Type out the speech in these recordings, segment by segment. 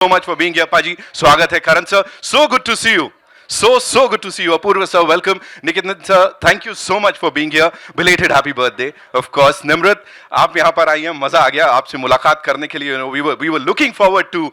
So much for being here, Paji. Swagat hai, Karan sir. So good to see you. So good to see you. Apurva sir, welcome. Nikitan sir, thank you so much for being here. Belated happy birthday, of course. Nimrat, आप यहाँ पर आई हैं, मजा आ गया आपसे मुलाकात करने के लिए. We were looking forward to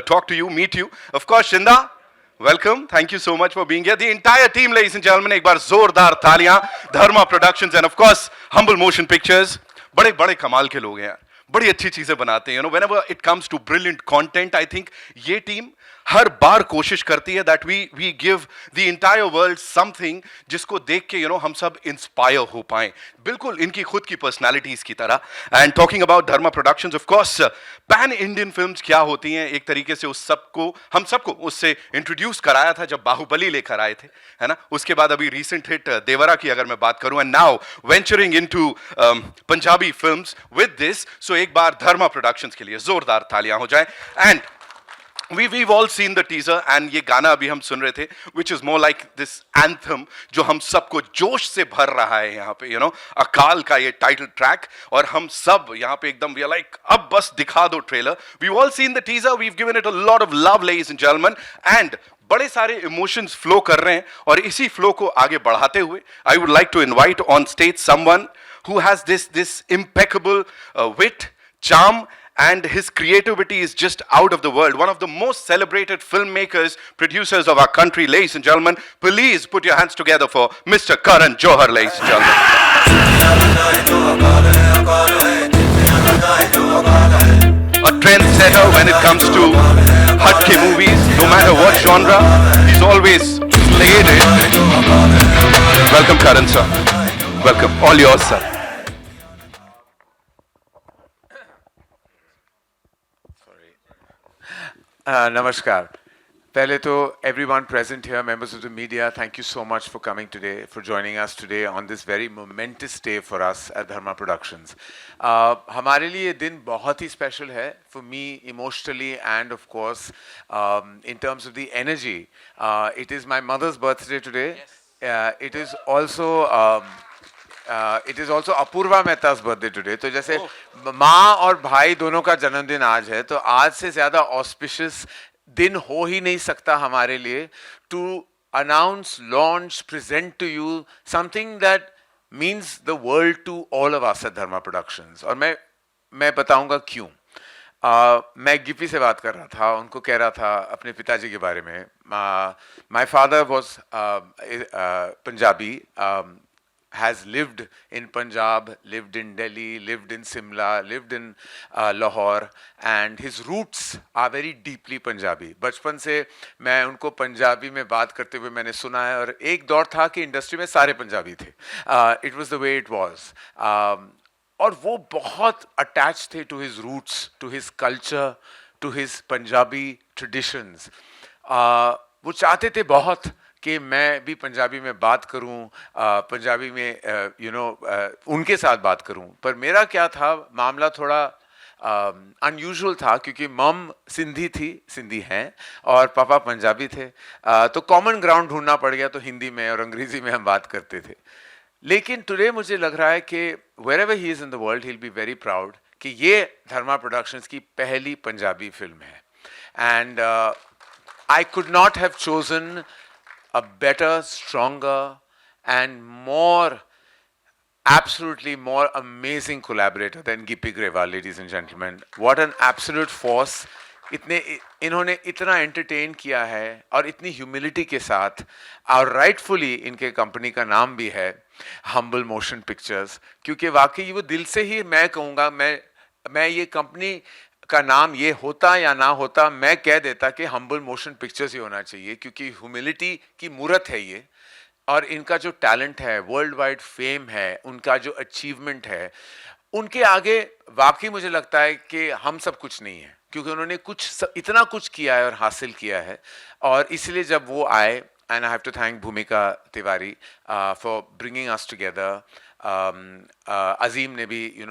talk to you, meet you. Of course, Shinda, welcome. Thank you so much for being here. The entire team, ladies and gentlemen, एक बार जोरदार तालियां. Dharma Productions and of course Humble Motion Pictures. बड़े बड़े कमाल के लोग हैं यार. बड़ी अच्छी चीजें बनाते हैं. Whenever it comes to brilliant content, I think ये टीम हर बार कोशिश करती है that we give the entire world something जिसको देख के हम सब इंस्पायर हो पाएं, बिल्कुल इनकी खुद की पर्सनालिटीज की तरह. And talking about Dharma productions, of course pan Indian films क्या होती हैं, एक तरीके से हम सबको उससे इंट्रोड्यूस कराया था जब बाहुबली लेकर आए थे, है ना. उसके बाद अभी रिसेंट हिट देवरा की अगर मैं बात करूं, and now venturing into Punjabi films with this. So एक बार धर्मा प्रोडक्शंस के लिए जोरदार तालियां हो जाए. And we've all seen the teaser and ये गाना अभी हम सुन रहे थे, which is more like this anthem जो हम सबको जोश से भर रहा है यहाँ पे, अकाल का ये टाइटल ट्रैक. और हम सब यहाँ पे एकदम we are like अब बस दिखा दो trailer. we've all seen the teaser, we've given it a lot of love, ladies and gentlemen, and बड़े सारे इमोशंस फ्लो कर रहे हैं. और इसी फ्लो को आगे बढ़ाते हुए I would like to invite on stage someone who has this impeccable wit, charm, and his creativity is just out of the world. One of the most celebrated filmmakers, producers of our country, ladies and gentlemen. Please put your hands together for Mr. Karan Johar, ladies and gentlemen. A trendsetter when it comes to hatke movies, no matter what genre, he's always played it. Welcome, Karan sir. Welcome. All yours, sir. Namaskar. Pehle to everyone present here, members of the media, thank you so much for coming today, for joining us today on this very momentous day for us at Dharma Productions. हमारे लिए ये दिन बहुत ही special है, for me emotionally and of course in terms of the energy. It is my mother's birthday today. Yes. It is also Apoorva मेहता's birthday today. तो जैसे माँ और भाई दोनों का जन्मदिन आज है, तो आज से ज़्यादा auspicious दिन हो ही नहीं सकता हमारे लिए to announce, launch, present to you something that means the world to all of us at Dharma Productions. और मैं बताऊंगा क्यों. मैं गिप्पी से बात कर रहा था, उनको कह रहा था अपने पिताजी के बारे में. My father was Punjabi. Has lived in Punjab, lived in Delhi, lived in Simla, lived in Lahore, and his roots are very deeply Punjabi. बचपन से मैं उनको पंजाबी में बात करते हुए मैंने सुना है, और एक दौर था कि इंडस्ट्री में सारे पंजाबी थे. It was the way it was. और वो बहुत attached थे to his roots, to his culture, to his Punjabi traditions. वो चाहते थे बहुत कि मैं भी पंजाबी में बात करूं, पंजाबी में उनके साथ बात करूं. पर मेरा क्या था, मामला थोड़ा अनयूजुअल था, क्योंकि मम सिंधी हैं और पापा पंजाबी थे. तो कॉमन ग्राउंड ढूंढना पड़ गया, तो हिंदी में और अंग्रेजी में हम बात करते थे. लेकिन टुडे मुझे लग रहा है कि wherever he is in the world, he'll be very proud कि ये धर्मा प्रोडक्शंस की पहली पंजाबी फिल्म है. And I could not have chosen a better, stronger, and absolutely more amazing collaborator than Gippy Grewal, ladies and gentlemen. What an absolute force. इन्होंने इतना entertain किया है और इतनी humility के साथ, और rightfully इनके कंपनी का नाम भी है Humble Motion Pictures, क्योंकि वाकई वो दिल से ही मैं कहूँगा, मैं ये कंपनी का नाम ये होता या ना होता, मैं कह देता कि हम्बल मोशन पिक्चर्स ही होना चाहिए, क्योंकि ह्यूमिलिटी की मूरत है ये. और इनका जो टैलेंट है, वर्ल्ड वाइड फेम है, उनका जो अचीवमेंट है, उनके आगे वाकई मुझे लगता है कि हम सब कुछ नहीं है, क्योंकि उन्होंने इतना कुछ किया है और हासिल किया है. और इसलिए जब वो आए, and I have to thank Bhumika Tiwari for bringing us together. Azeem ने भी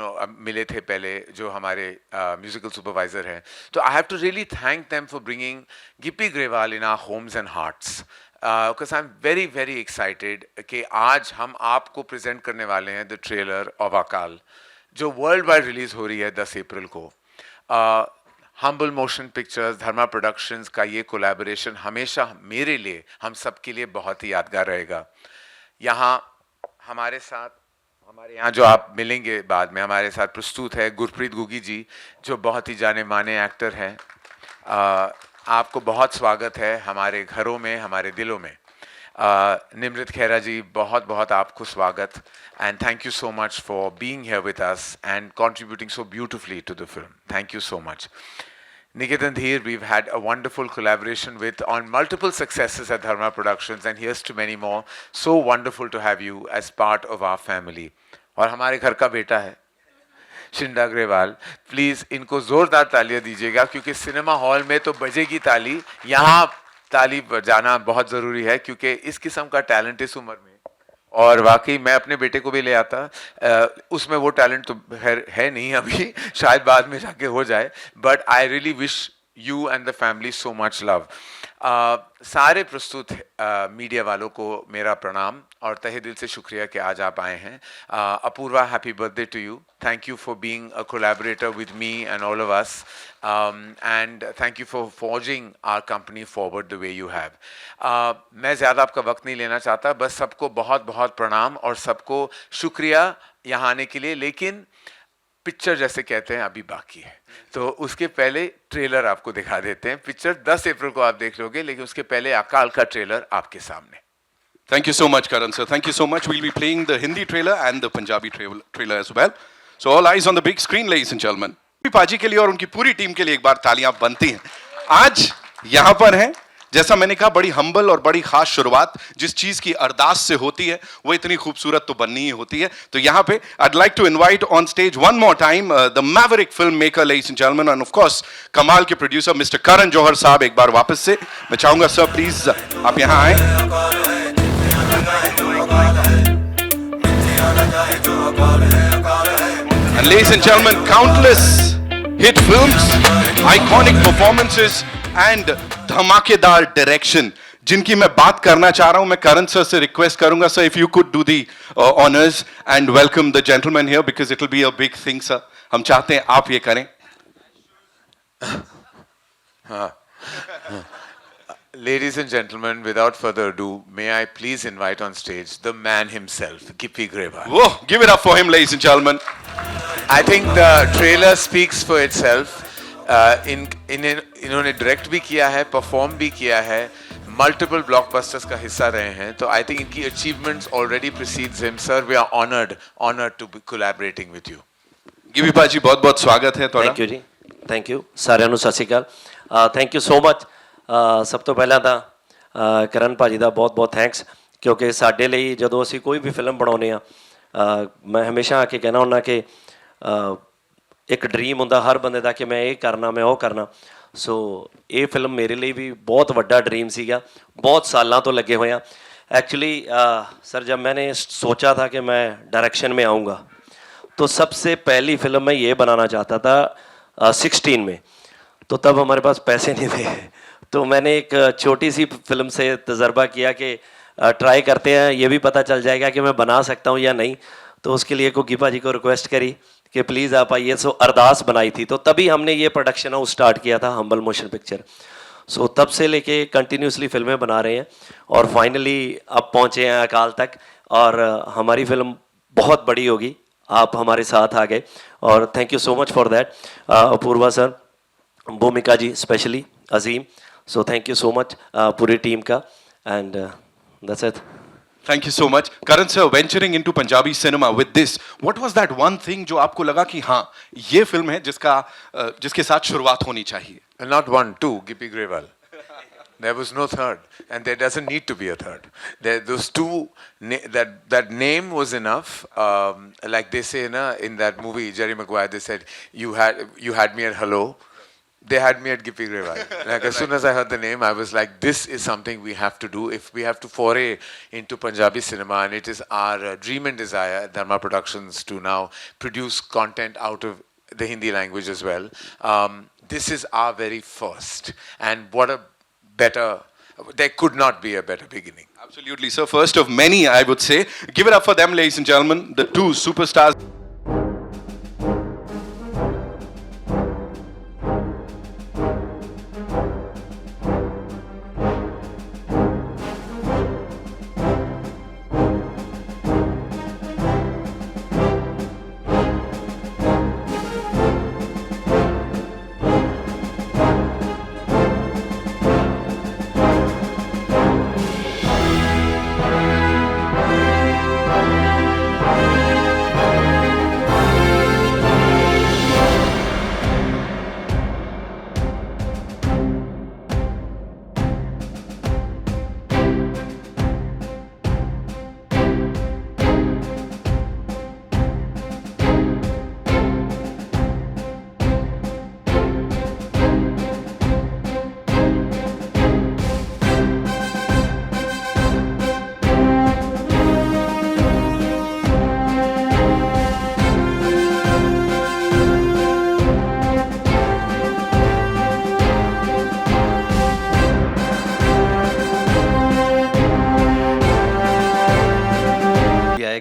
मिले थे पहले, जो हमारे म्यूजिकल सुपरवाइजर हैं. तो I have to really thank them for bringing Gippy Grewal in our homes and hearts. Because I am very very excited कि आज हम आपको प्रेजेंट करने वाले हैं द ट्रेलर ऑफ अकाल, जो वर्ल्ड वाइड रिलीज हो रही है 10 अप्रैल को. हम्बल मोशन पिक्चर्स, धर्मा प्रोडक्शंस का ये कोलैबोरेशन हमेशा मेरे लिए, हम सबके लिए बहुत ही यादगार रहेगा। यहाँ हमारे साथ, हमारे यहाँ जो आप मिलेंगे बाद में, हमारे साथ प्रस्तुत है गुरप्रीत गुगी जी, जो बहुत ही जाने माने एक्टर हैं। आपको बहुत स्वागत है हमारे घरों में, हमारे दिलों में। निमृत खेरा जी, बहुत बहुत आपको स्वागत, and thank you so much for being here with us and contributing so beautifully to the film. Thank you so much. Niketan Dheer, we've had a wonderful collaboration with on multiple successes at Dharma Productions, and here's to many more. So wonderful to have you as part of our family. और हमारे घर का बेटा है शिंदा Agarwal, please इनको जोरदार तालियां दीजिएगा, क्योंकि सिनेमा हॉल में तो बजेगी ताली, यहाँ ताली बजाना बहुत जरूरी है, क्योंकि इस किस्म का टैलेंट इस उम्र में, और वाकई मैं अपने बेटे को भी ले आता, उसमें वो टैलेंट तो है नहीं अभी, शायद बाद में जाके हो जाए, but I really wish you and the family so much love. सारे प्रस्तुत मीडिया वालों को मेरा प्रणाम और तहे दिल से शुक्रिया कि आज आप आए हैं। Apoorva, happy birthday to you, thank you for being a collaborator with me and all of us, and thank you for forging our company forward the way you have. मैं ज़्यादा आपका वक्त नहीं लेना चाहता, बस सबको बहुत बहुत प्रणाम और सबको शुक्रिया यहाँ आने के लिए। लेकिन पिक्चर जैसे कहते हैं अभी बाकी है, तो उसके पहले ट्रेलर आपको दिखा देते हैं। पिक्चर 10 अप्रैल को आप देख लोगे, लेकिन उसके पहले अकाल का ट्रेलर आपके सामने। Thank you so much, Karan sir. Thank you so much. We'll be playing the Hindi trailer and the Punjabi trailer as well. So all eyes on the big screen, ladies and gentlemen. पाजी के लिए और उनकी पूरी team के लिए एक बार तालियां बनती हैं। आज यहाँ पर हैं, जैसा मैंने कहा, बड़ी हम्बल और बड़ी खास शुरुआत जिस चीज की अरदास से होती है वो इतनी खूबसूरत तो बननी ही होती है। तो यहाँ पे I'd like to invite on stage one more time the maverick filmmaker, ladies and gentlemen, and of course कमाल के प्रोड्यूसर मिस्टर करण जौहर साहब, एक बार वापस से मैं चाहूंगा सर प्लीज आप यहाँ आए। And ladies and gentlemen, countless hit films, iconic performances and धमाकेदार डायरेक्शन जिनकी मैं बात करना चाह रहा हूं। मैं करण सर से रिक्वेस्ट करूंगा sir, if you could do the honours and welcome the gentleman here, because it will be a big thing sir. हम चाहते हैं आप ये करें। Ladies and gentlemen, without further ado, may I please invite on stage the man himself, Gippy Grewal. Whoa, give it up for him, ladies and gentlemen. I think the trailer speaks for itself. इन्होंने direct भी किया है, perform भी किया है, multiple blockbusters का हिस्सा रहे हैं, तो आई थिंक इनकी achievements already precedes him. Sir, we are honoured to be collaborating with you. गिवी पाजी, बहुत बहुत स्वागत है ਤੁਹਾਡਾ। ਥੈਂਕ ਯੂ ਜੀ, ਥੈਂਕ ਯੂ ਸਾਰਿਆਂ ਨੂੰ, ਸਤਿ ਸ਼੍ਰੀ ਅਕਾਲ। Thank you so much. ਸਭ ਤੋਂ ਪਹਿਲਾਂ ਤਾਂ ਕਰਨ ਭਾਜੀ ਦਾ ਬਹੁਤ ਬਹੁਤ ਥੈਂਕਸ, ਕਿਉਂਕਿ ਸਾਡੇ ਲਈ ਜਦੋਂ ਅਸੀਂ ਕੋਈ ਵੀ ਫਿਲਮ ਬਣਾਉਂਦੇ ਆ, ਮੈਂ ਹਮੇਸ਼ਾ ਆ ਕੇ ਕਹਿਣਾ ਹੁੰਦਾ ਕਿ ਇੱਕ ਡ੍ਰੀਮ ਹੁੰਦਾ ਹਰ ਬੰਦੇ ਦਾ ਕਿ ਮੈਂ ਇਹ ਕਰਨਾ, ਮੈਂ ਉਹ ਕਰਨਾ। ਸੋ ਇਹ ਫਿਲਮ ਮੇਰੇ ਲਈ भी बहुत ਵੱਡਾ ड्रीम ਸੀਗਾ, बहुत सालों तो लगे हुए हैं। एक्चुअली सर, जब मैंने सोचा था कि मैं डायरेक्शन में आऊँगा, तो सबसे पहली फिल्म मैं ये बनाना चाहता था 16 में, तो तब हमारे पास पैसे नहीं थे, तो मैंने एक छोटी सी फिल्म से तजर्बा किया कि ट्राई करते हैं, ये भी पता चल जाएगा कि मैं बना सकता हूँ या नहीं। तो उसके लिए गीपा जी को रिक्वेस्ट करी कि प्लीज़ आप आइए। सो अरदास बनाई थी, तो तभी हमने ये प्रोडक्शन हाउस स्टार्ट किया था, हम्बल मोशन पिक्चर। सो तब से लेके कंटिन्यूसली फिल्में बना रहे हैं और फाइनली अब पहुँचे हैं अकाल तक, और हमारी फिल्म बहुत बड़ी होगी। आप हमारे साथ आ गए और thank you so much for that. Apurva sir, Bhumika ji specially, Azeem, so thank you so much पूरी टीम का, and that's it. Thank you so much. Karan sir, venturing into Punjabi cinema with this, what was that one thing जो आपको लगा कि हाँ ये film है जिसके साथ शुरुआत होनी चाहिए? Not one, two, Gippy Grewal. There was no third, and there doesn't need to be a third. Those two, that name was enough. Like they say in that movie, Jerry Maguire, they said, you had me at hello. They had me at Gippy Grewal. Like as soon as I heard the name, I was like, this is something we have to do if we have to foray into Punjabi cinema, and it is our dream and desire at Dharma Productions to now produce content out of the Hindi language as well. This is our very first, and what a better, there could not be a better beginning. Absolutely, sir. First of many, I would say. Give it up for them, ladies and gentlemen, the two superstars.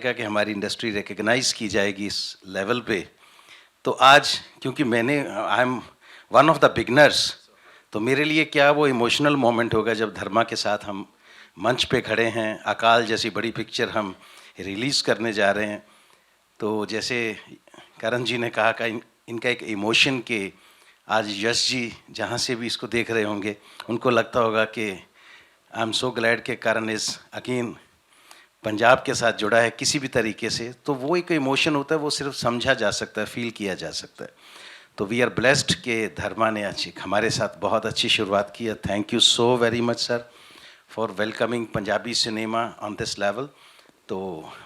जाएगा कि हमारी industry recognise की जाएगी इस level पे, तो आज क्योंकि I am one of the beginners, तो मेरे लिए क्या वो इमोशनल मोमेंट होगा जब धर्मा के साथ हम मंच पे खड़े हैं, अकाल जैसी बड़ी पिक्चर हम रिलीज़ करने जा रहे हैं। तो जैसे करण जी ने कहा कि इनका एक इमोशन के आज यश जी जहाँ से भी इसको देख रहे होंगे उनको लगता होगा कि आई एम सो ग्लैड के करण इज़ अगेन पंजाब के साथ जुड़ा है किसी भी तरीके से। तो वो एक इमोशन होता है, वो सिर्फ समझा जा सकता है, फील किया जा सकता है। तो वी आर ब्लेस्ड कि धर्मा ने आज हमारे साथ बहुत अच्छी शुरुआत की है। Thank you so very much sir for welcoming Punjabi cinema on this level. तो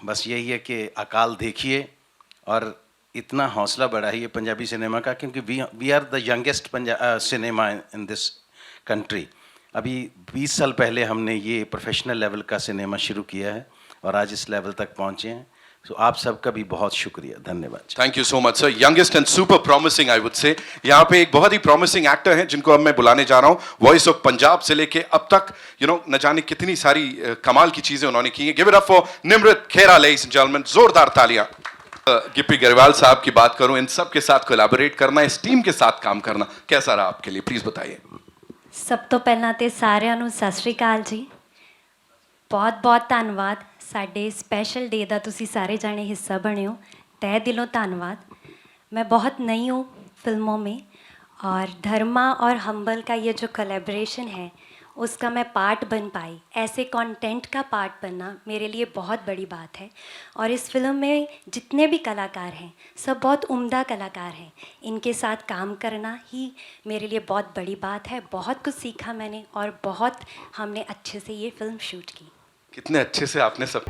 बस यही है कि अकाल देखिए और इतना हौसला बढ़ाइए पंजाबी सिनेमा का, क्योंकि we are the youngest cinema in this country. अभी 20 साल पहले हमने ये प्रोफेशनल लेवल का सिनेमा शुरू किया है और आज इस लेवल तक पहुँचे हैं। तो आप सबका भी बहुत शुक्रिया, धन्यवाद। Thank you so much sir, youngest and super promising I would say. यहाँ पे एक बहुत ही प्रॉमिसिंग एक्टर हैं जिनको अब मैं बुलाने जा रहा हूँ। वॉइस ऑफ पंजाब से लेके अब तक न जाने कितनी सारी कमाल की चीजें उन्होंने की हैं। Give it up for Nimrat Khera ladies and gentleman, जोरदार तालियां। गिप्पी गरेवाल साहब की बात करूं, इन सब के साथ कोलैबोरेट करना, इस टीम के साथ काम करना कैसा रहा आपके लिए, प्लीज बताइए। ਸਭ ਤੋਂ ਪਹਿਲਾਂ ਤੇ ਸਾਰਿਆਂ ਨੂੰ ਸਤਿ ਸ਼੍ਰੀ ਅਕਾਲ ਜੀ। ਬਹੁਤ ਧੰਨਵਾਦ ਸਾਡੇ स्पेशल डे ਦਾ ਤੁਸੀਂ ਸਾਰੇ ਜਾਣੇ हिस्सा बने हो, तहे दिलों धन्यवाद। मैं बहुत नई हूँ फिल्मों में और धर्मा और हम्बल का ये जो कोलैबोरेशन है उसका मैं पार्ट बन पाई। ऐसे कंटेंट का पार्ट बनना मेरे लिए बहुत बड़ी बात है और इस फिल्म में जितने भी कलाकार हैं सब बहुत उम्दा कलाकार हैं। इनके साथ काम करना ही मेरे लिए बहुत बड़ी बात है। बहुत कुछ सीखा मैंने और बहुत हमने अच्छे से ये फिल्म शूट की। कितने अच्छे से आपने सब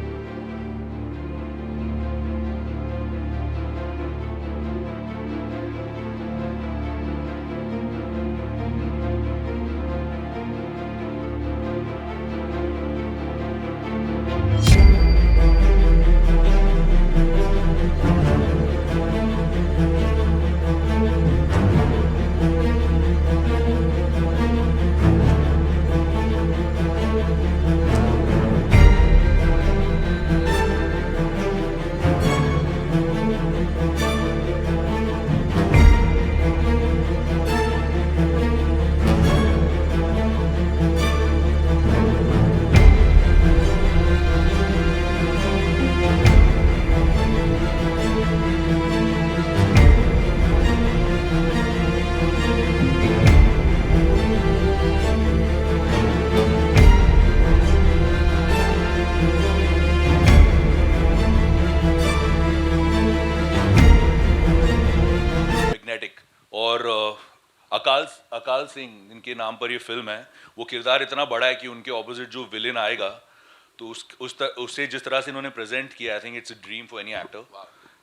और अकाल सिंह इनके नाम पर ये फिल्म है। वो किरदार इतना बड़ा है कि उनके ऑपोजिट जो विलेन आएगा तो उससे जिस तरह से इन्होंने प्रेजेंट किया, I think it's a dream for any actor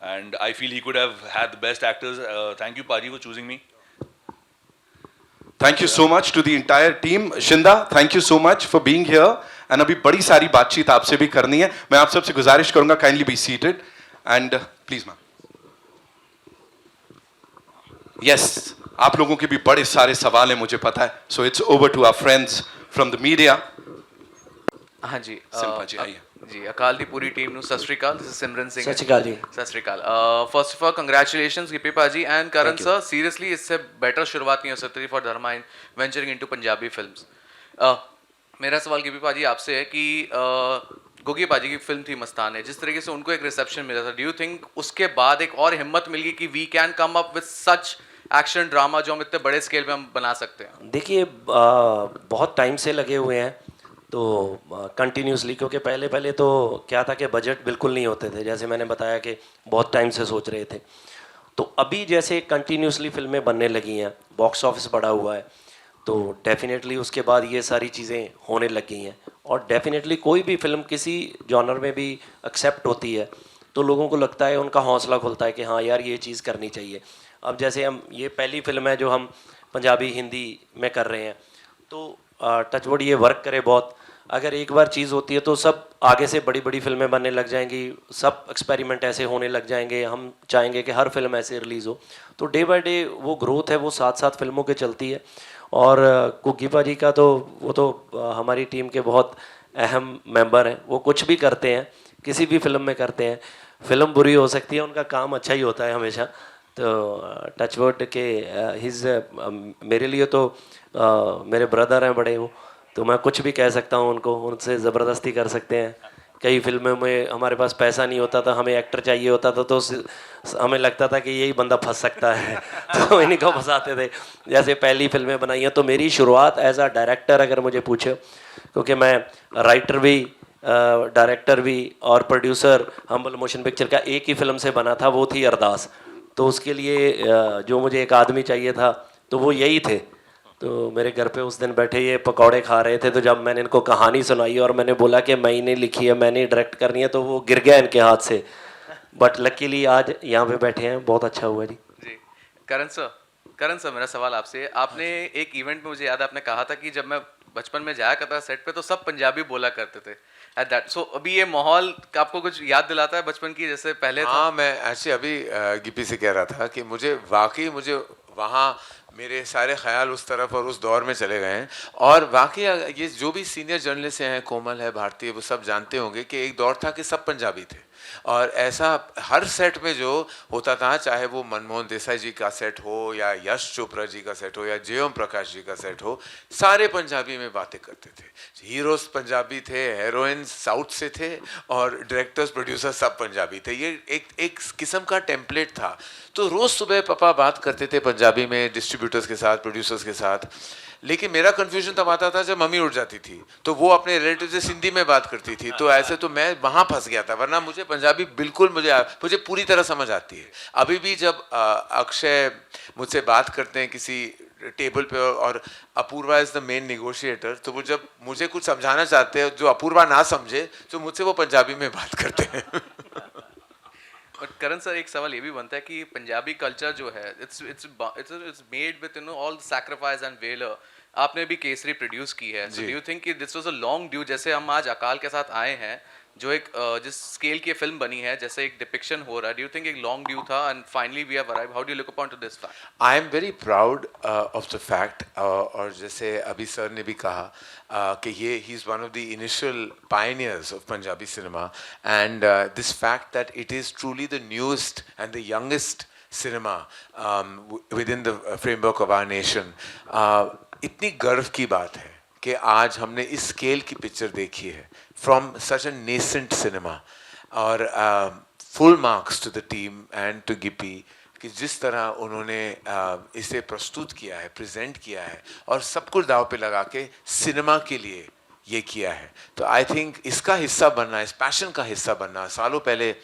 and I feel he could have had the best actors. Thank you paaji for choosing me. Thank you so much to the entire team. Shinda, thank you so much for being here and अभी बड़ी सारी बातचीत आपसे भी करनी है। मैं आप सबसे गुजारिश करूंगा, kindly be seated and please ma'am. Yes, आप लोगों के भी बड़े सारे सवाल हैं मुझे पता है, so it's over to our friends from the media. हाँ जी, सिंपा जी आइए। जी अकाल दी पूरी टीम ਨੂੰ ਸਤਿ ਸ਼੍ਰੀ ਅਕਾਲ। ਦਿਸ ਇਜ਼ ਸਿਮਰਨ ਸਿੰਘ। ਸਤਿ ਸ਼੍ਰੀ ਅਕਾਲ ਜੀ। ਸਤਿ ਸ਼੍ਰੀ ਅਕਾਲ। First of all congratulations Gippy paaji and Karan sir. Seriously इससे बेटर शुरुआत नहीं हो सकती थी for Dharma in venturing into Punjabi films. मेरा सवाल गिप्पी पाजी आपसे है कि गुगी पाजी की फिल्म थी मस्तान है, जिस तरीके से उनको एक रिसेप्शन मिला था, डू यू थिंक उसके बाद एक और हिम्मत मिल गई कि we can come up with such action drama जो हम इतने बड़े स्केल पे हम बना सकते हैं? देखिए बहुत टाइम से लगे हुए हैं तो कंटिन्यूसली, क्योंकि पहले तो क्या था कि बजट बिल्कुल नहीं होते थे, जैसे मैंने बताया कि बहुत टाइम से सोच रहे थे। तो अभी जैसे कंटिन्यूसली फिल्में बनने लगी हैं, बॉक्स ऑफिस बढ़ा हुआ है, तो डेफिनेटली उसके बाद ये सारी चीज़ें होने लग गई हैं और डेफिनेटली कोई भी फिल्म किसी जॉनर में भी एक्सेप्ट होती है तो लोगों को लगता है, उनका हौसला खुलता है कि हाँ यार ये चीज़ करनी चाहिए। अब जैसे हम ये पहली फिल्म है जो हम पंजाबी हिंदी में कर रहे हैं, तो टचवुड ये वर्क करे बहुत। अगर एक बार चीज़ होती है तो सब आगे से बड़ी बड़ी फिल्में बनने लग जाएंगी, सब एक्सपेरिमेंट ऐसे होने लग जाएंगे। हम चाहेंगे कि हर फिल्म ऐसे रिलीज़ हो, तो डे बाय डे वो ग्रोथ है वो साथ साथ फिल्मों के चलती है। और गुग्गी पाजी का तो वो तो हमारी टीम के बहुत अहम मेंबर हैं, वो कुछ भी करते हैं किसी भी फिल्म में करते हैं, फिल्म बुरी हो सकती है, उनका काम अच्छा ही होता है हमेशा। तो टचवुड के हिज मेरे लिए तो मेरे ब्रदर हैं बड़े, वो तो मैं कुछ भी कह सकता हूँ उनको, उनसे ज़बरदस्ती कर सकते हैं। कई फिल्मों में हमारे पास पैसा नहीं होता था, हमें एक्टर चाहिए होता था, तो हमें लगता था कि यही बंदा फंस सकता है तो इन्हीं को फंसाते थे। जैसे पहली फिल्में बनाई हैं, तो मेरी शुरुआत एज अ डायरेक्टर अगर मुझे पूछे, क्योंकि मैं राइटर भी, डायरेक्टर भी और प्रोड्यूसर हम्बल मोशन पिक्चर का एक ही फिल्म से बना था, वो थी अरदास। तो उसके लिए जो मुझे एक आदमी चाहिए था तो वो यही थे। तो मेरे घर पे उस दिन बैठे ये पकौड़े खा रहे थे, तो जब मैंने इनको कहानी सुनाई और मैंने बोला कि मैंने लिखी है, मैंने डायरेक्ट करनी है, तो वो गिर गया इनके हाथ से। बट लकीली आज यहाँ पे बैठे हैं, बहुत अच्छा हुआ जी। जी करण सर मेरा सवाल आपसे है। आपने एक इवेंट में, मुझे याद है, आपने कहा था कि जब मैं बचपन में जाया करता सेट पे तो सब पंजाबी बोला करते थे एट दैट। सो अभी ये माहौल आपको कुछ याद दिलाता है बचपन की, जैसे पहले था? हाँ, मैं ऐसे अभी गिप्पी से कह रहा था कि मुझे वहाँ मेरे सारे ख्याल उस तरफ और उस दौर में चले गए हैं। और वाकई ये जो भी सीनियर जर्नलिस्ट हैं, कोमल है, भारती है, वो सब जानते होंगे कि एक दौर था कि सब पंजाबी थे। और ऐसा हर सेट में जो होता था, चाहे वो मनमोहन देसाई जी का सेट हो या यश चोपड़ा जी का सेट हो या जय ओम प्रकाश जी का सेट हो, सारे पंजाबी में बातें करते थे। हीरोज पंजाबी थे, हीरोइंस साउथ से थे और डायरेक्टर्स प्रोड्यूसर्स सब पंजाबी थे। ये एक किस्म का टेम्पलेट था। तो रोज़ सुबह पापा बात करते थे पंजाबी में डिस्ट्रीब्यूटर्स के साथ, प्रोड्यूसर्स के साथ। लेकिन मेरा कन्फ्यूजन तब आता था जब मम्मी उठ जाती थी तो वो अपने रिलेटिव से सिंधी में बात करती थी, तो ऐसे तो मैं वहाँ फंस गया था। वरना मुझे पंजाबी बिल्कुल मुझे पूरी तरह समझ आती है। अभी भी जब अक्षय मुझसे बात करते हैं किसी टेबल पे और Apoorva is the main negotiator, तो वो जब मुझे कुछ समझाना चाहते हैं जो अपूर्वा ना समझे, तो मुझसे वो पंजाबी में बात करते हैं बट करण सर, एक सवाल ये भी बनता है कि पंजाबी कल्चर जो है, it's made with all sacrifice and valour. आपने भी केसरी प्रोड्यूस की है, सो डू यू थिंक कि this was a long due? जैसे हम आज अकाल के साथ आए हैं, जो एक जिस स्केल की फिल्म बनी है, जैसे एक डिपिक्शन हो रहा है, डू यू थिंक एक लॉन्ग ड्यू था and finally we have arrived? How do you look upon to this fact? I am very proud of the fact, और जैसे अभी सर ने भी कहा कि ये he is one of the initial pioneers of Punjabi cinema, and this fact that it is truly the newest and the youngest cinema within the framework of our nation. इतनी गर्व की बात है कि आज हमने इस स्केल की पिक्चर देखी है from such a nascent cinema. और full marks to the team and to Gippy कि जिस तरह उन्होंने इसे प्रस्तुत किया है, प्रेजेंट किया है और सब कुछ दाव पे लगा के सिनेमा के लिए ये किया है। तो आई थिंक इसका हिस्सा बनना, इस पैशन का हिस्सा बनना, सालों पहले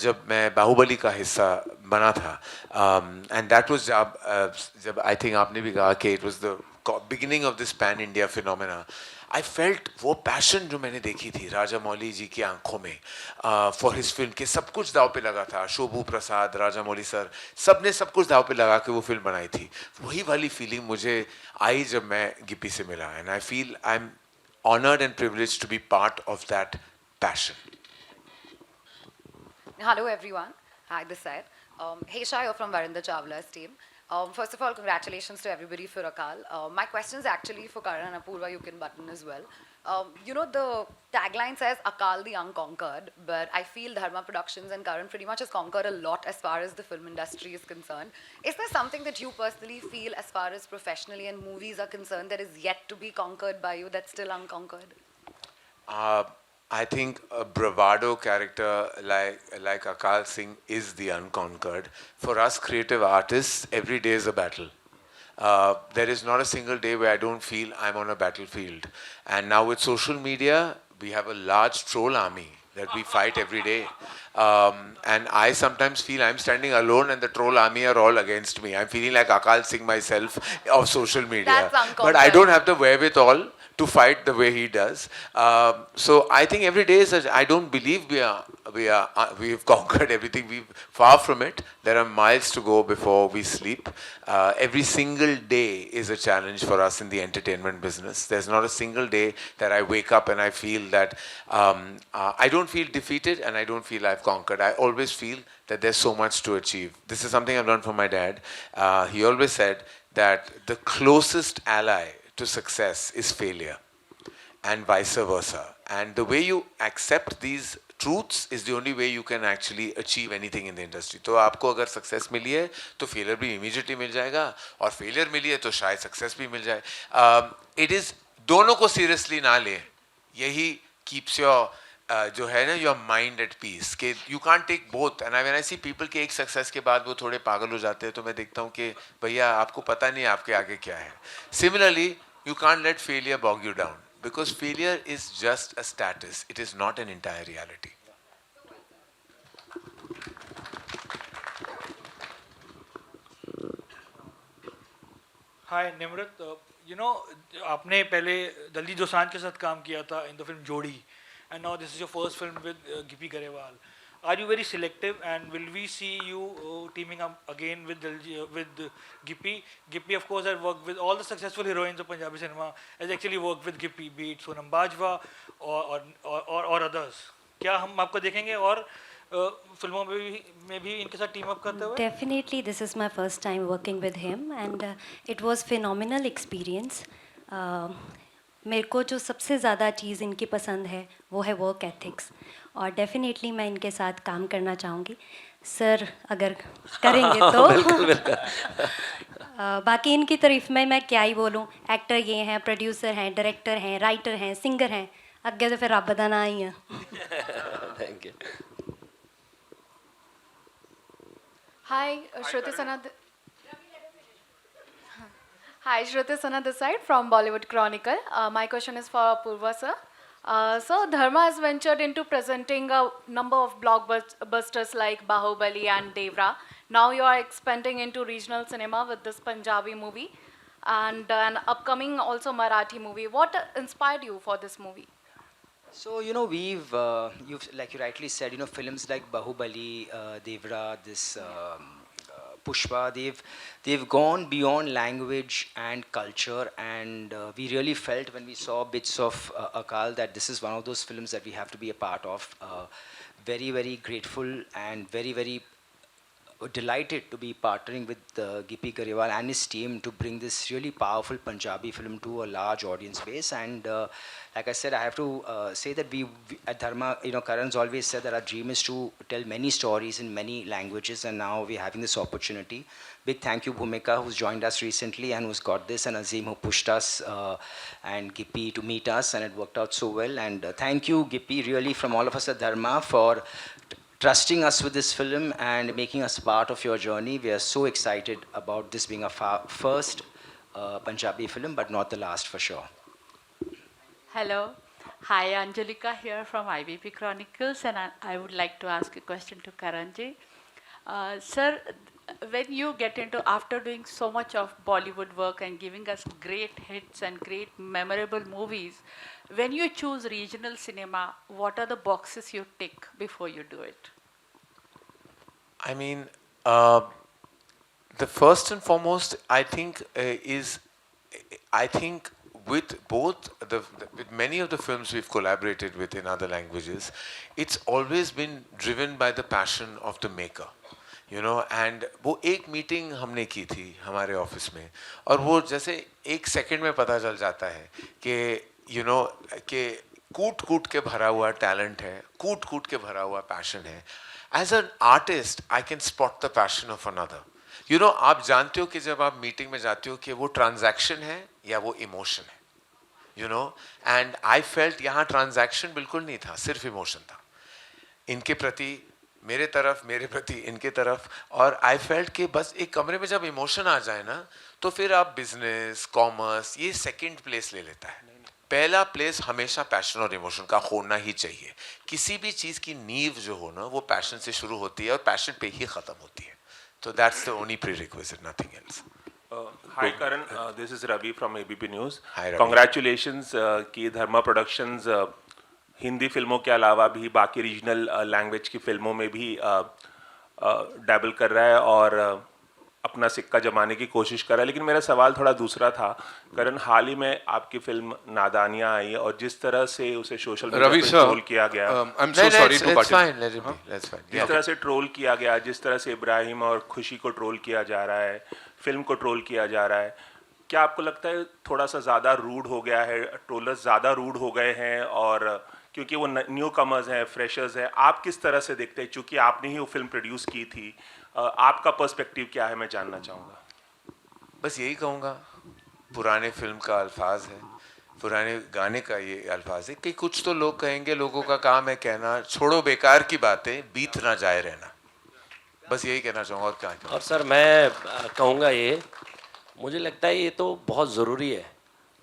जब मैं बाहुबली का हिस्सा बना था, एंड दैट वाज जब आई थिंक आपने भी कहा कि it was the beginning of this pan India phenomena. I felt वो पैशन जो मैंने देखी थी राजा मौली जी की आंखों में फॉर हिज फिल्म, के सब कुछ दाव पे लगा था। शोभू प्रसाद, राजा मौली सर, सब ने सब कुछ दाव पे लगा के वो फिल्म बनाई थी। वही वाली फीलिंग मुझे आई जब मैं गिप्पी से मिला, and I feel I am honored and privileged to be part of that passion. Hello everyone. Hi, this side. Hey Shai, you're from Varinder Chawla's team. First of all, congratulations to everybody for Akal. My question is actually for Karan and Apurva. You can button as well. You know, the tagline says Akal the Unconquered, but I feel Dharma Productions and Karan pretty much has conquered a lot as far as the film industry is concerned. Is there something that you personally feel as far as professionally and movies are concerned that is yet to be conquered by you, that's still unconquered? I think a bravado character like Akal Singh is the unconquered. For us creative artists, every day is a battle. There is not a single day where I don't feel I'm on a battlefield. And now with social media, we have a large troll army that we fight every day. And I sometimes feel I'm standing alone and the troll army are all against me. I'm feeling like Akal Singh myself of social media. That's unconquered. But I don't have the wherewithal to fight the way he does. So I think every day is I don't believe we've conquered everything. We've far from it. There are miles to go before we sleep. Every single day is a challenge for us in the entertainment business. There's not a single day that I wake up and I feel that I don't feel defeated and I don't feel I've conquered. I always feel that there's so much to achieve. This is something I've learned from my dad. He always said that the closest ally to success is failure. and vice versa. And the way you accept these truths is the only way you can actually achieve anything in the industry. तो आपको अगर success मिली है तो failure भी immediately मिल जाएगा, और failure मिली है तो शायद सक्सेस भी मिल जाए. इट इज़ दोनों को सीरियसली ना लें, यही कीप्स योर जो है ना योर माइंड एट पीस, कि you can't take both. And when I see people के एक सक्सेस के बाद वो थोड़े पागल हो जाते हैं, तो मैं देखता हूँ कि भैया आपको पता नहीं आपके आगे क्या है. Similarly you can't let failure bog you down, because failure is just a status, it is not an entire reality. Hi Nimrat, आपने पहले दलजीत दोसांझ के साथ काम किया था in the film Jodi, and now this is your first film with Gippy Grewal. Are you very selective, and will we see you teaming up again with Gippy? Gippy, of course, has worked with all the successful heroines of Punjabi cinema. Has actually worked with Gippy, be it Sonam Bajwa or others. क्या हम आपको देखेंगे और फिल्मों में भी इनके साथ टीम अप करते हुए? Definitely, this is my first time working with him, and it was phenomenal experience. मेरे को जो सबसे ज़्यादा चीज़ इनकी पसंद है वो है वर्क एथिक्स, और डेफिनेटली मैं इनके साथ काम करना चाहूँगी सर, अगर करेंगे तो. बिल्कुल बिल्कुल. बाकी इनकी तारीफ में मैं क्या ही बोलूँ. एक्टर ये हैं, प्रोड्यूसर हैं, डायरेक्टर हैं, राइटर हैं, सिंगर हैं, अगे तो फिर रब दा ना ही है. Thank you. Hi, Shruti Sana. Hi, Shruti Sana this side from Bollywood Chronicle. My question is for Apurva sir. So Dharma has ventured into presenting a number of blockbusters like Bahubali and Devra. Now you are expanding into regional cinema with this Punjabi movie and an upcoming also Marathi movie. What inspired you for this movie? So we've you've like you rightly said, films like Bahubali, Devra, this Pushpa, they've gone beyond language and culture, and we really felt when we saw bits of Akal that this is one of those films that we have to be a part of. Very very grateful and very very delighted to be partnering with Gippy Garewal and his team to bring this really powerful Punjabi film to a large audience base. And like I said, I have to say that we at Dharma, Karan's always said that our dream is to tell many stories in many languages, and now we're having this opportunity. Big thank you Bhumika, who's joined us recently and who's got this, and Azim, who pushed us and Gippy to meet us, and it worked out so well. And thank you Gippy, really, from all of us at Dharma, for trusting us with this film and making us part of your journey. We are so excited about this being our first Punjabi film, but not the last for sure. Hello. Hi, Anjalika here from IBP Chronicles, and I would like to ask a question to Karanji. Sir, when you get into, after doing so much of Bollywood work and giving us great hits and great memorable movies, when you choose regional cinema, what are the boxes you tick before you do it? I mean, the first and foremost, I think, with with many of the films we've collaborated with in other languages, it's always been driven by the passion of the maker. And वो एक meeting हमने की थी हमारे office में, और वो जैसे एक सेकंड में पता चल जाता है कि कि कूट कूट के भरा हुआ टैलेंट है, कूट कूट के भरा हुआ पैशन है. As an artist, I can spot the passion of another. आप जानते हो कि जब आप मीटिंग में जाते हो कि वो ट्रांजैक्शन है या वो इमोशन है. एंड आई फेल्ट यहाँ ट्रांजैक्शन बिल्कुल नहीं था, सिर्फ इमोशन था इनके प्रति, मेरे प्रति इनके तरफ. और आई फेल्ट कि बस एक कमरे में जब इमोशन आ जाए ना, तो फिर आप बिजनेस, कॉमर्स, ये सेकंड प्लेस ले लेता है. पहला प्लेस हमेशा पैशन और इमोशन का होना ही चाहिए. किसी भी चीज़ की नींव जो हो ना, वो पैशन से शुरू होती है और पैशन पे ही ख़त्म होती है. तो that's the only prerequisite, nothing else. Hi Karan, this is Ravi from ABP News. Hi, Ravi. Congratulations कि धर्मा प्रोडक्शंस हिंदी फिल्मों के अलावा भी बाकी रीजनल लैंग्वेज की फिल्मों में भी डैबल कर रहा है और अपना सिक्का जमाने की कोशिश कर रहा है. लेकिन मेरा सवाल थोड़ा दूसरा था. करण, हाल ही में आपकी फिल्म नादानियाँ आई और जिस तरह से उसे सोशल मीडिया पर ट्रोल किया गया, जिस तरह से ट्रोल किया गया, जिस तरह से इब्राहिम और खुशी को ट्रोल किया जा रहा है, फिल्म को ट्रोल किया जा रहा है, क्या आपको लगता है थोड़ा सा ज़्यादा रूड हो गया है, ट्रोलर्स ज़्यादा रूड हो गए हैं? और क्योंकि वो न्यू कमर्स हैं, फ्रेशर्स हैं, आप किस तरह से देखते हैं? चूँकि आपने ही वो फिल्म प्रोड्यूस की थी, आपका पर्सपेक्टिव क्या है, मैं जानना चाहूँगा। बस यही कहूँगा, पुराने फिल्म का अल्फाज है, पुराने गाने का ये अल्फाज है कि कुछ तो लोग कहेंगे, लोगों का काम है कहना, छोड़ो बेकार की बातें, बीत ना जाए रहना। बस यही कहना चाहूँगा और क्या कहूँगा। और सर मैं कहूँगा ये, मुझे लगता है ये तो बहुत ज़रूरी है।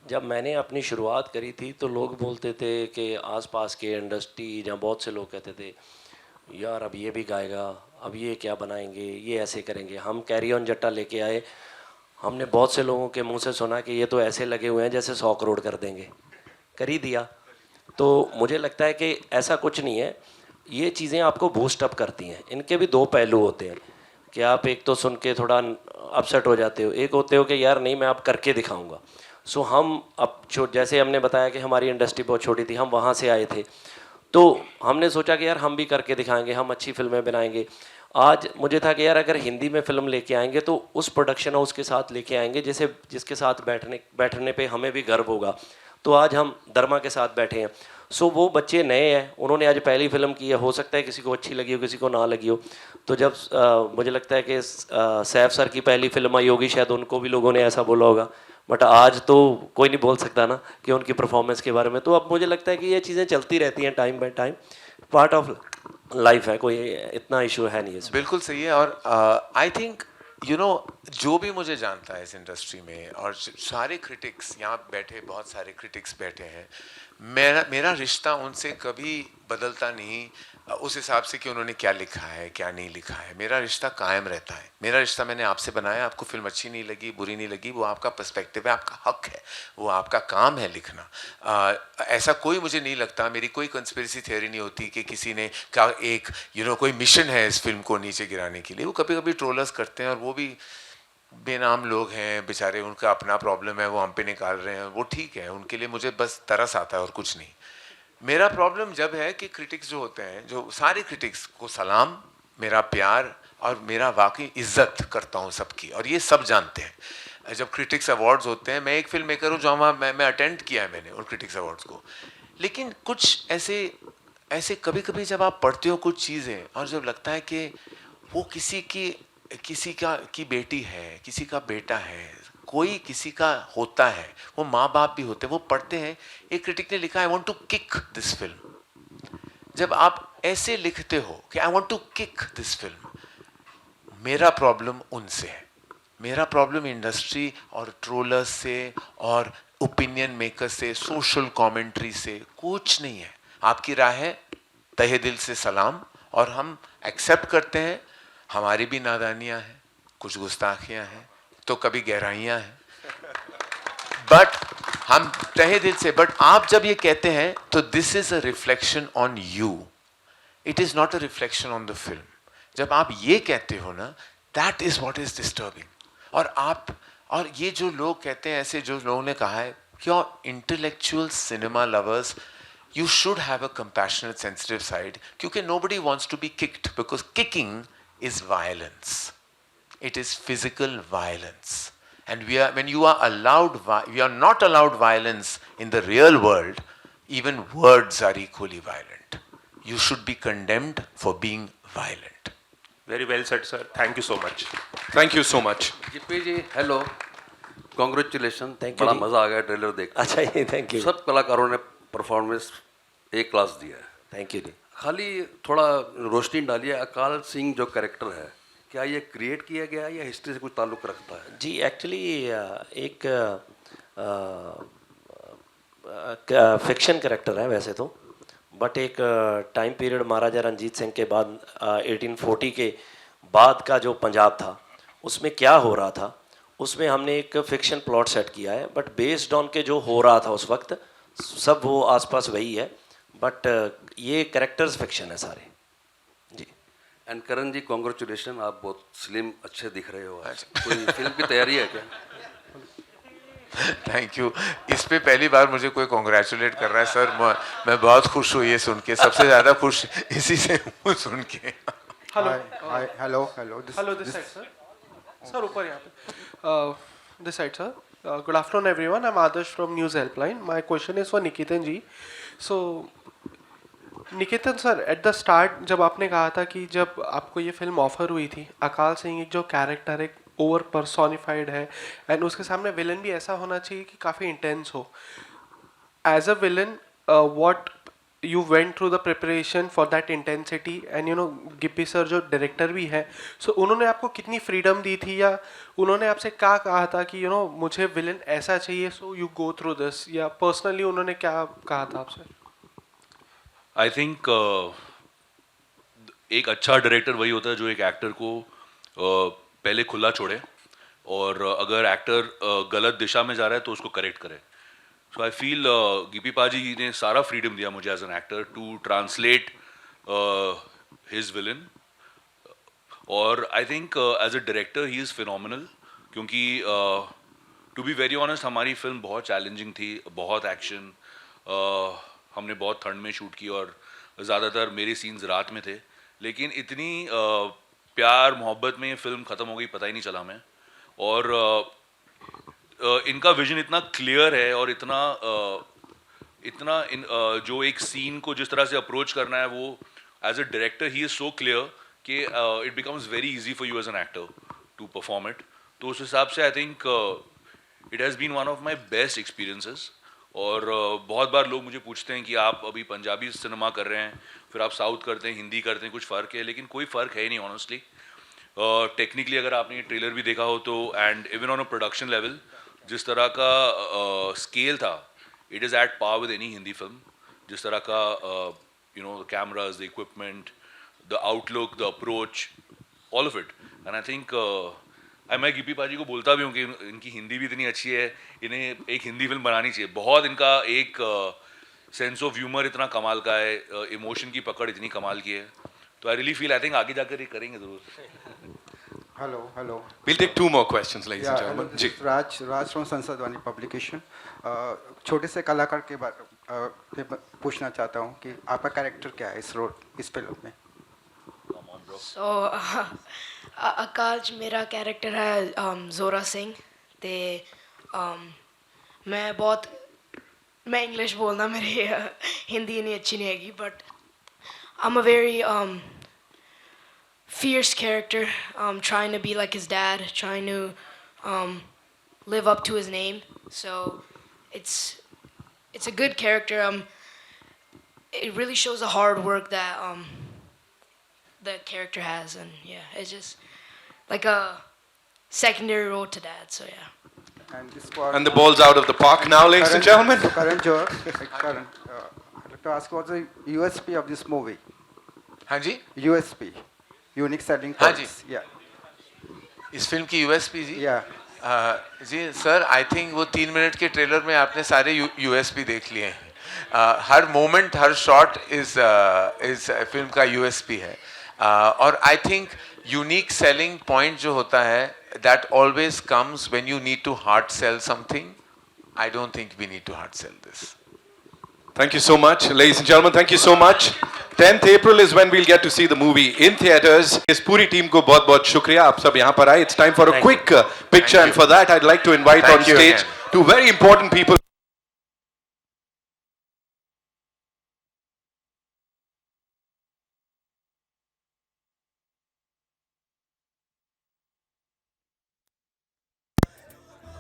जब मैंने अपनी शुरुआत करी थी तो लोग बोलते थे कि आसपास के इंडस्ट्री, जहाँ बहुत से लोग कहते थे यार अब ये भी गाएगा, अब ये क्या बनाएंगे, ये ऐसे करेंगे। हम कैरी ऑन जट्टा लेके आए, हमने बहुत से लोगों के मुंह से सुना कि ये तो ऐसे लगे हुए हैं जैसे 100 करोड़ कर देंगे, कर ही दिया। तो मुझे लगता है कि ऐसा कुछ नहीं है, ये चीज़ें आपको बूस्ट अप करती हैं। इनके भी दो पहलू होते हैं कि आप एक तो सुन के थोड़ा अपसेट हो जाते हो, एक होते हो कि यार नहीं मैं आप करके दिखाऊंगा। सो हम अब जैसे हमने बताया कि हमारी इंडस्ट्री बहुत छोटी थी, हम वहाँ से आए थे, तो हमने सोचा कि यार हम भी करके दिखाएंगे, हम अच्छी फिल्में बनाएंगे। आज मुझे था कि यार अगर हिंदी में फ़िल्म लेके आएंगे तो उस प्रोडक्शन हाउस के साथ लेके आएंगे जिसके साथ बैठने पे हमें भी गर्व होगा। तो आज हम धर्मा के साथ बैठे हैं। सो वो बच्चे नए हैं, उन्होंने आज पहली फिल्म की है, हो सकता है किसी को अच्छी लगी हो, किसी को ना लगी हो। तो जब मुझे लगता है कि सैफ सर की पहली फिल्म आई होगी, शायद उनको भी लोगों ने ऐसा बोला होगा, बट आज तो कोई नहीं बोल सकता ना कि उनकी परफॉर्मेंस के बारे में। तो अब मुझे लगता है कि ये चीज़ें चलती रहती हैं, time by time part of life है, कोई इतना इशू है नहीं इसमें। बिल्कुल सही है। और आई थिंक जो भी मुझे जानता है इस इंडस्ट्री में, और सारे क्रिटिक्स यहाँ बैठे, बहुत सारे क्रिटिक्स बैठे हैं, मेरा रिश्ता उनसे कभी बदलता नहीं उस हिसाब से कि उन्होंने क्या लिखा है क्या नहीं लिखा है। मेरा रिश्ता कायम रहता है। मेरा रिश्ता मैंने आपसे बनाया, आपको फिल्म अच्छी नहीं लगी, बुरी नहीं लगी, वो आपका पर्सपेक्टिव है, आपका हक है, वो आपका काम है लिखना। ऐसा कोई मुझे नहीं लगता, मेरी कोई कंस्पिरेसी थियरी नहीं होती कि किसी ने क्या एक कोई मिशन है इस फिल्म को नीचे गिराने के लिए। वो कभी कभी ट्रोलर्स करते हैं और वो भी बेनाम लोग हैं बेचारे, उनका अपना प्रॉब्लम है, वो हम पे निकाल रहे हैं, वो ठीक है उनके लिए। मुझे बस तरस आता है और कुछ नहीं। मेरा प्रॉब्लम जब है कि क्रिटिक्स जो होते हैं, जो सारे क्रिटिक्स को सलाम, मेरा प्यार और मेरा वाकई इज्जत करता हूँ सबकी, और ये सब जानते हैं। जब क्रिटिक्स अवार्ड्स होते हैं, मैं एक फिल्म मेकर हूँ जो वहाँ मैं अटेंड किया है मैंने उन क्रिटिक्स अवार्ड्स को, लेकिन कुछ ऐसे कभी कभी जब आप पढ़ते हो कुछ चीज़ें और जब लगता है कि वो किसी की बेटी है, किसी का बेटा है, कोई किसी का होता है, वो माँ बाप भी होते हैं, वो पढ़ते हैं। एक क्रिटिक ने लिखा I want to kick this film. जब आप ऐसे लिखते हो कि I want to kick this film, मेरा प्रॉब्लम उनसे है, मेरा प्रॉब्लम इंडस्ट्री और ट्रोलर्स से और ओपिनियन मेकर से, सोशल कमेंट्री से कुछ नहीं है। आपकी राय है, तहे दिल से सलाम, और हम एक्सेप्ट करते हैं। हमारी भी नादानियां हैं, कुछ गुस्ताखियां हैं, तो कभी गहराइयां हैं, बट हम तहे दिल से। बट आप जब ये कहते हैं तो this is a reflection on you, it is not a reflection on the film. जब आप ये कहते हो ना, that is what is disturbing. और ये जो लोग कहते हैं, ऐसे जो लोगों ने कहा है, क्यों intellectual cinema lovers, you should have a compassionate, sensitive side, क्योंकि nobody wants to be kicked, because kicking is violence. It is physical violence, and when you are allowed, we are not allowed violence in the real world. Even words are equally violent. You should be condemned for being violent. Very well said, sir. Thank you so much. Thank you so much. Gippy ji hello, congratulation. Thank you बड़ा जी। मज़ा आ गया trailer देख के। अच्छा ये thank you, सब कलाकारों ने परफॉर्मेंस एक क्लास दिया है। थैंक यू जी। खाली थोड़ा रोशनी डालिए, अकाल सिंह जो कैरेक्टर है, क्या ये क्रिएट किया गया है या हिस्ट्री से कुछ ताल्लुक़ रखता है? जी एक्चुअली एक फिक्शन कैरेक्टर है वैसे तो, बट एक टाइम पीरियड महाराजा रंजीत सिंह के बाद 1840 के बाद का जो पंजाब था, उसमें क्या हो रहा था, उसमें हमने एक फिक्शन प्लॉट सेट किया है। बट बेस्ड ऑन के जो हो रहा था उस वक्त, सब वो आसपास वही है, बट ये कैरेक्टर्स फिक्शन है सारे जी। एंड करण जी कॉन्ग्रेचुलेशन, आप बहुत स्लिम अच्छे दिख रहे हो आज। कोई फिल्म की तैयारी है क्या? Thank you. इस पे पहली बार मुझे कोई कॉन्ग्रेचुलेट कर रहा है सर, मैं बहुत खुश हूँ ये सुन के, सबसे ज़्यादा खुश इसी से हूँ सुन के। हेलो दिस साइड सर, ऊपर यहाँ पे this side sir. Good afternoon, everyone. I'm Adarsh from News Helpline. My question is for Nikitan ji. So, Niketan sir, at the start जब आपने कहा था कि जब आपको ये फिल्म ऑफर हुई थी, अकाल सिंह एक जो कैरेक्टर एक ओवर पर्सोनिफाइड है एंड उसके सामने विलन भी ऐसा होना चाहिए कि काफ़ी इंटेंस हो. As a villain, what you went through the preparation for that intensity and you know Gippy sir जो डायरेक्टर भी है, so उन्होंने आपको कितनी फ्रीडम दी थी या उन्होंने आपसे क्या कहा था कि you know मुझे विलन ऐसा चाहिए so you go through this, या पर्सनली उन्होंने क्या कहा था आपसे? आई थिंक एक अच्छा डायरेक्टर वही होता है जो एक एक्टर को पहले खुला छोड़े और अगर एक्टर गलत दिशा में जा रहा है तो उसको करेक्ट करे. सो आई फील गिप्पी पाजी ने सारा फ्रीडम दिया मुझे as an actor to translate his villain. और I think as a director he is phenomenal, क्योंकि टू बी वेरी ऑनेस्ट हमारी फिल्म बहुत चैलेंजिंग थी, बहुत एक्शन, हमने बहुत ठंड में शूट की और ज़्यादातर मेरे सीन्स रात में थे, लेकिन इतनी प्यार मोहब्बत में ये फिल्म ख़त्म हो गई पता ही नहीं चला हमें. और इनका विजन इतना क्लियर है और जो एक सीन को जिस तरह से अप्रोच करना है वो as a director he is so clear कि it becomes very easy for you as an actor to perform it. तो उस हिसाब से I think it has been one of my best experiences. और बहुत बार लोग मुझे पूछते हैं कि आप अभी पंजाबी सिनेमा कर रहे हैं, फिर आप साउथ करते हैं, हिंदी करते हैं, कुछ फ़र्क है? लेकिन कोई फ़र्क है ही नहीं ऑनेस्टली. टेक्निकली अगर आपने ये ट्रेलर भी देखा हो तो, and even on a production level जिस तरह का स्केल था, it is at par with any Hindi film. जिस तरह का you know the cameras, the equipment, the outlook, the approach, all of it. And I think मैं गिप्पी पाजी को बोलता भी हूँ कि इनकी हिंदी भी इतनी अच्छी है, इन्हें एक हिंदी फिल्म बनानी चाहिए. बहुत इनका एक सेंस ऑफ ह्यूमर इतना कमाल का है, इमोशन की पकड़ इतनी कमाल की है. तो I really feel I think आगे जाकर ये करेंगे ज़रूर. Hello. We'll take two more questions, ladies and gentlemen. This is Raj from Sansadwani Publication. छोटे से कलाकार के बारे में पूछना चाहता हूँ कि आपका कैरेक्टर क्या है इस फिल्म में? So अकाल मेरा कैरेक्टर है जोरा सिंह. ते मैं इंग्लिश बोलना मेरी हिंदी नहीं अच्छी नहीं हैगी, but I'm a very fierce character, trying to be like his dad, trying to live up to his name. So it's a good character. It really shows the hard work that the character has, and yeah, it's just like a secondary role to dad. So yeah. And the ball's out of the park now, ladies and gentlemen. Karan, I'd like to ask what's the USP of this movie? हाँ जी, USP, unique selling हाँ points. जी, Yeah. इस फिल्म की USP जी. Yeah. जी sir, I think वो 3 मिनट के ट्रेलर में आपने सारे USP देख लिए हैं. हर मोमेंट, हर शॉट इस फिल्म का USP है. और I think unique selling point जो होता है, that always comes when you need to hard sell something. I don't think we need to hard sell this. Thank you so much, ladies and gentlemen. Thank you so much. 10th April is when we'll get to see the movie in theaters. इस पूरी team को बहुत-बहुत शुक्रिया, आप सब यहाँ पर आए. It's time for a quick picture, and for that I'd like to invite on stage two very important people.